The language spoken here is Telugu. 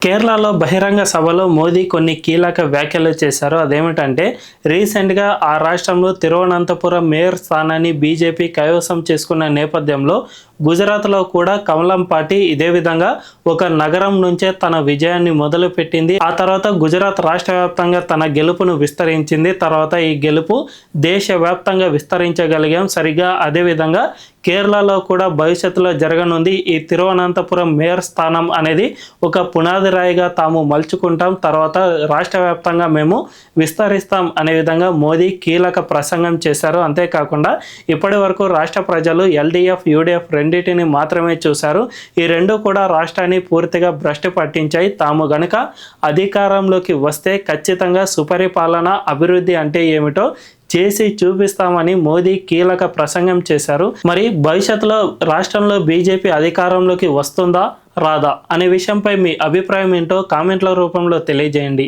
కేరళలో బహిరంగ సభలో మోదీ కొన్ని కీలక వ్యాఖ్యలు చేశారు. అదేమిటంటే రీసెంట్గా ఆ రాష్ట్రంలో తిరువనంతపురం మేయర్ స్థానాన్ని బీజేపీ కైవసం చేసుకున్న నేపథ్యంలో గుజరాత్లో కూడా కమలం పార్టీ ఇదే విధంగా ఒక నగరం నుంచే తన విజయాన్ని మొదలుపెట్టింది. ఆ తర్వాత గుజరాత్ రాష్ట్ర వ్యాప్తంగా తన గెలుపును విస్తరించింది. తర్వాత ఈ గెలుపు దేశవ్యాప్తంగా విస్తరించగలిగాం. సరిగా అదేవిధంగా కేరళలో కూడా భవిష్యత్తులో జరగనుంది. ఈ తిరువనంతపురం మేయర్ స్థానం అనేది ఒక పునాది రాయిగా తాము మలుచుకుంటాం, తర్వాత రాష్ట్ర వ్యాప్తంగా మేము విస్తరిస్తాం అనే విధంగా మోదీ కీలక ప్రసంగం చేశారు. అంతేకాకుండా ఇప్పటి వరకు రాష్ట్ర ప్రజలు ఎల్డీఎఫ్ యూడీఎఫ్ రెండింటిని మాత్రమే చూశారు. ఈ రెండు కూడా రాష్ట్రాన్ని పూర్తిగా భ్రష్టు పట్టించాయి. తాము గనుక అధికారంలోకి వస్తే ఖచ్చితంగా సుపరిపాలన అభివృద్ధి అంటే ఏమిటో చేసి చూపిస్తామని మోదీ కీలక ప్రసంగం చేశారు. మరి భవిష్యత్తులో రాష్ట్రంలో బీజేపీ అధికారంలోకి వస్తుందా రాదా అనే విషయంపై మీ అభిప్రాయం ఏంటో కామెంట్ల రూపంలో తెలియజేయండి.